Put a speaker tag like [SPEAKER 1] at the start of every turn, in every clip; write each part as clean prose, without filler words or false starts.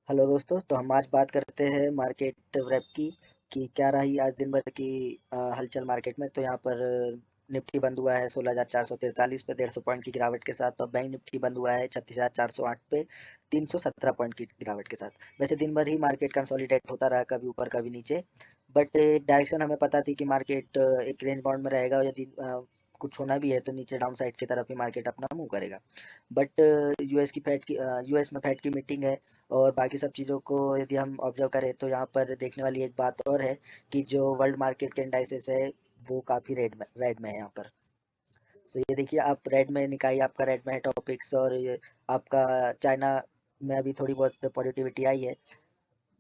[SPEAKER 1] Hello दोस्तों, तो हम आज बात करते हैं मार्केट रैप की कि क्या रही आज दिन भर की हलचल मार्केट में। तो यहाँ पर निफ्टी बंद हुआ है 16,443 पे 150 पॉइंट की गिरावट के साथ। और बैंक निफ्टी बंद हुआ है 36,408 पे 317 पॉइंट की गिरावट के साथ। वैसे दिन भर ही मार्केट कंसोलिडेट होता रहा, कभी ऊपर कभी नीचे, बट एक डायरेक्शन हमें पता थी कि मार्केट एक रेंज बाउंड में रहेगा, और यदि कुछ होना भी है तो नीचे डाउन साइड की तरफ ही मार्केट अपना मूव करेगा। बट यूएस में फेड की मीटिंग है, और बाकी सब चीज़ों को यदि हम ऑब्जर्व करें तो यहाँ पर देखने वाली एक बात और है कि जो वर्ल्ड मार्केट के इंडाइसेस है वो काफ़ी रेड में है यहाँ पर। तो ये देखिए, आप रेड में, निकाई आपका रेड में है टॉपिक्स, और ये आपका चाइना में अभी थोड़ी बहुत पॉजिटिविटी आई है,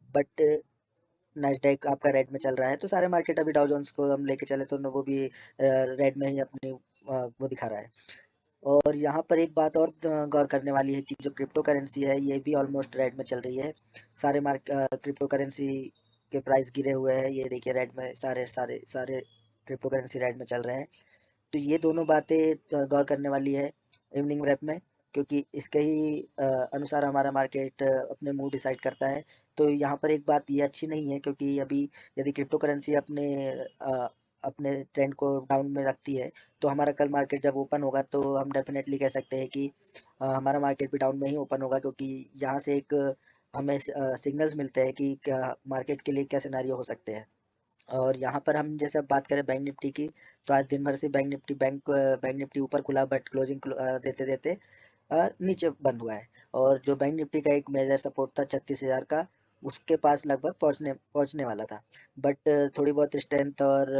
[SPEAKER 1] बट नाइसडेक आपका रेड में चल रहा है। तो सारे मार्केट अभी डाउ जोन्स को हम लेके चले तो वो भी रेड में ही अपनी वो दिखा रहा है। और यहाँ पर एक बात और गौर करने वाली है कि जो क्रिप्टो करेंसी है ये भी ऑलमोस्ट रेड में चल रही है। सारे क्रिप्टो करेंसी के प्राइस गिरे हुए हैं, ये देखिए रेड में, सारे सारे सारे क्रिप्टो करेंसी रेड में चल रहे हैं। तो ये दोनों बातें गौर करने वाली है इवनिंग रैप में, क्योंकि इसके ही अनुसार हमारा मार्केट अपने मूड डिसाइड करता है। तो यहाँ पर एक बात ये अच्छी नहीं है, क्योंकि अभी यदि क्रिप्टो करेंसी अपने ट्रेंड को डाउन में रखती है, तो हमारा कल मार्केट जब ओपन होगा तो हम डेफिनेटली कह सकते हैं कि हमारा मार्केट भी डाउन में ही ओपन होगा, क्योंकि यहाँ से एक हमें सिग्नल्स मिलते हैं कि क्या मार्केट के लिए क्या सिनारियो हो सकते हैं। और यहाँ पर हम जैसे अब बात करें बैंक निफ्टी की, तो आज दिन भर से बैंक निफ्टी ऊपर खुला, बट क्लोजिंग देते देते नीचे बंद हुआ है। और जो बैंक निफ्टी का एक मेजर सपोर्ट था 36,000 का, उसके पास लगभग पहुंचने पहुंचने वाला था, बट थोड़ी बहुत स्ट्रेंथ और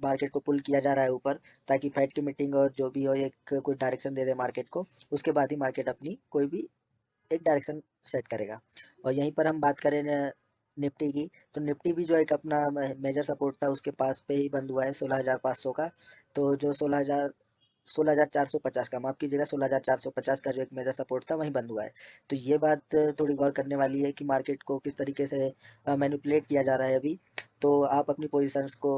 [SPEAKER 1] मार्केट को पुल किया जा रहा है ऊपर, ताकि फेड की मीटिंग और जो भी हो एक कुछ डायरेक्शन दे दे मार्केट को। उसके बाद ही मार्केट अपनी कोई भी एक डायरेक्शन सेट करेगा। और यहीं पर हम बात करें निफ्टी की, तो निफ्टी भी जो एक अपना मेजर सपोर्ट था उसके पास पे ही बंद हुआ है 16,500 का। तो जो 16,450 का, माफ कीजिएगा, 16,450 का जो एक मेजर सपोर्ट था वहीं बंद हुआ है। तो ये बात थोड़ी गौर करने वाली है कि मार्केट को किस तरीके से मैनिपुलेट किया जा रहा है अभी। तो आप अपनी पोजीशंस को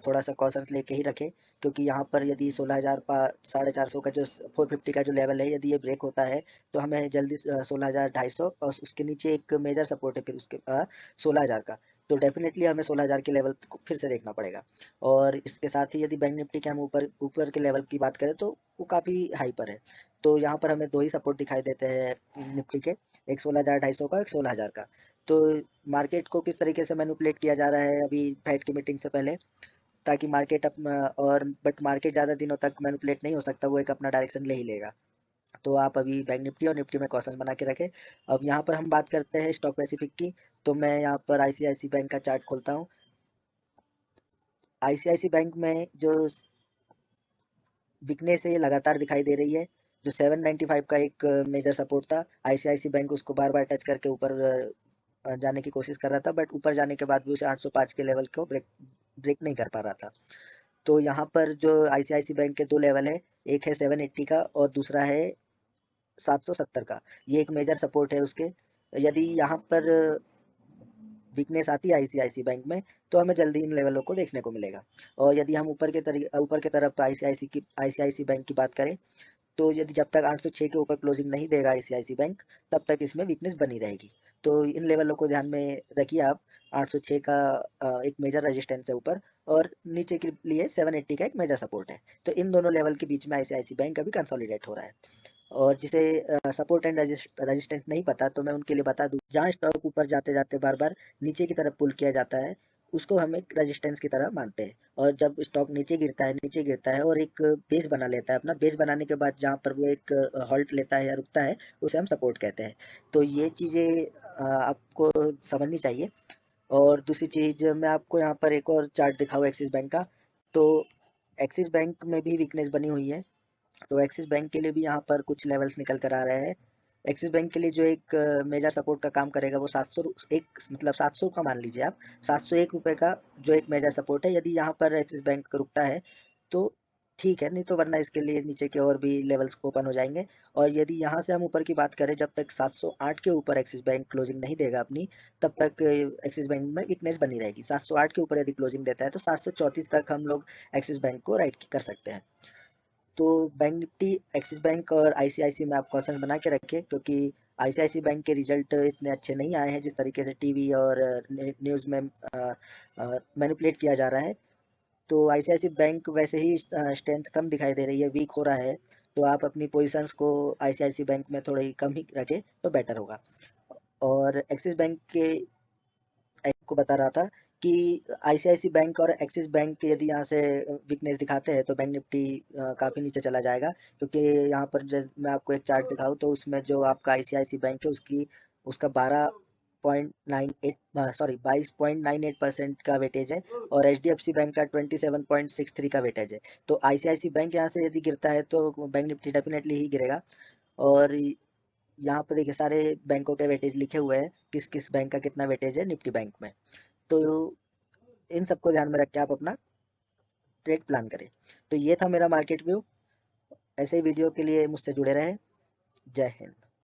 [SPEAKER 1] थोड़ा सा कॉशन लेके ही रखें, क्योंकि यहाँ पर यदि 16,450 का जो 450 का जो लेवल है, यदि ये ब्रेक होता है तो हमें जल्दी 16,250, और उसके नीचे एक मेजर सपोर्ट है फिर उसके 16,000 का। तो डेफिनेटली हमें 16,000 के लेवल को फिर से देखना पड़ेगा। और इसके साथ ही यदि बैंक निफ्टी के हम ऊपर ऊपर के लेवल की बात करें तो वो काफ़ी हाई पर है। तो यहाँ पर हमें दो ही सपोर्ट दिखाई देते हैं निफ्टी के, एक 16,250 का, एक 16,000 का। तो मार्केट को किस तरीके से मैनिपुलेट किया जा रहा है अभी फेड की मीटिंग से पहले, ताकि मार्केट अपना, और बट मार्केट ज़्यादा दिनों तक मैनिपुलेट नहीं हो सकता, वो एक अपना डायरेक्शन ले ही लेगा। तो आप अभी बैंक निफ्टी और निफ्टी में कॉशंस बना के रखें। अब यहाँ पर हम बात करते हैं स्टॉक स्पेसिफिक की। तो मैं यहाँ पर आईसीआईसी बैंक का चार्ट खोलता हूँ। आईसीआईसी बैंक में जो वीकनेस है ये लगातार दिखाई दे रही है। जो 795 का एक मेजर सपोर्ट था, आईसीआईसी बैंक उसको बार बार टच करके ऊपर जाने की कोशिश कर रहा था, बट ऊपर जाने के बाद भी उसे 805 के लेवल को ब्रेक ब्रेक नहीं कर पा रहा था। तो यहाँ पर जो आईसीआईसी बैंक के दो लेवल है, एक है 780 का और दूसरा है 770 का। ये एक मेजर सपोर्ट है उसके। यदि यहाँ पर वीकनेस आती है आईसीआईसी बैंक में, तो हमें जल्दी इन लेवलों को देखने को मिलेगा। और यदि हम ऊपर के तरफ आईसीआईसी बैंक की बात करें, तो यदि जब तक 806 के ऊपर क्लोजिंग नहीं देगा आईसीआईसी बैंक, तब तक इसमें वीकनेस बनी रहेगी। तो इन लेवलों को ध्यान में रखिए आप। 806 का एक मेजर रेजिस्टेंस है ऊपर, और नीचे के लिए 780 का एक मेजर सपोर्ट है। तो इन दोनों लेवल के बीच में आईसीआईसी बैंक अभी कंसोलिडेट हो रहा है। और जिसे सपोर्ट एंड रेजिस्टेंट नहीं पता, तो मैं उनके लिए बता दूं, जहाँ स्टॉक ऊपर जाते जाते बार बार नीचे की तरफ पुल किया जाता है, उसको हम एक रेजिस्टेंस की तरह मानते हैं। और जब स्टॉक नीचे गिरता है और एक बेस बना लेता है, अपना बेस बनाने के बाद जहाँ पर वो एक हॉल्ट लेता है या रुकता है, उसे हम सपोर्ट कहते हैं। तो ये चीज़ें आपको समझनी चाहिए। और दूसरी चीज़, मैं आपको यहाँ पर एक और चार्ट दिखाऊँ एक्सिस बैंक का। तो एक्सिस बैंक में भी वीकनेस बनी हुई है। तो एक्सिस बैंक के लिए भी यहाँ पर कुछ लेवल्स निकल कर आ रहे हैं। एक्सिस बैंक के लिए जो एक मेजर सपोर्ट का काम करेगा वो 700, एक मतलब 700 का मान लीजिए आप, 701 रुपये का जो एक मेजर सपोर्ट है। यदि यहाँ पर एक्सिस बैंक रुकता है तो ठीक है, नहीं तो वरना इसके लिए नीचे के और भी लेवल्स ओपन हो जाएंगे। और यदि यहाँ से हम ऊपर की बात करें, जब तक 708 के ऊपर एक्सिस बैंक क्लोजिंग नहीं देगा अपनी, तब तक एक्सिस बैंक में वीकनेस बनी रहेगी। 708 के ऊपर यदि क्लोजिंग देता है तो 734 तक हम लोग एक्सिस बैंक को राइट कर सकते हैं। तो बैंक निफ्टी, एक्सिस बैंक और आईसीआईसी में आप कॉशन बना के रखें, क्योंकि आईसीआईसी बैंक के रिजल्ट इतने अच्छे नहीं आए हैं जिस तरीके से टीवी और न्यूज़ में मैनिपुलेट किया जा रहा है। तो आईसीआईसी बैंक वैसे ही स्ट्रेंथ कम दिखाई दे रही है, वीक हो रहा है। तो आप अपनी पोजीशंस को आईसीआईसी बैंक में थोड़ी कम ही रखें तो बेटर होगा। और एक्सिस बैंक के आपको बता रहा था कि आईसीआईसी बैंक और एक्सिस बैंक यदि यहाँ से वीकनेस दिखाते हैं तो बैंक निफ्टी काफ़ी नीचे चला जाएगा, क्योंकि यहाँ पर मैं आपको एक चार्ट दिखाऊँ तो उसमें जो आपका आईसीआईसी बैंक है उसका 22.98% का वेटेज है और एचडीएफसी बैंक का 27.63 का वेटेज है। तो आईसीआईसी बैंक यहाँ से यदि गिरता है तो बैंक निफ्टी डेफिनेटली ही गिरेगा। और यहाँ पर देखिए सारे बैंकों के वेटेज लिखे हुए हैं, किस किस बैंक का कितना वेटेज है निफ्टी बैंक में। तो इन सबको ध्यान में रख के आप अपना ट्रेड प्लान करें। तो ये था मेरा मार्केट व्यू। ऐसे ही वीडियो के लिए मुझसे जुड़े रहें। जय हिंद।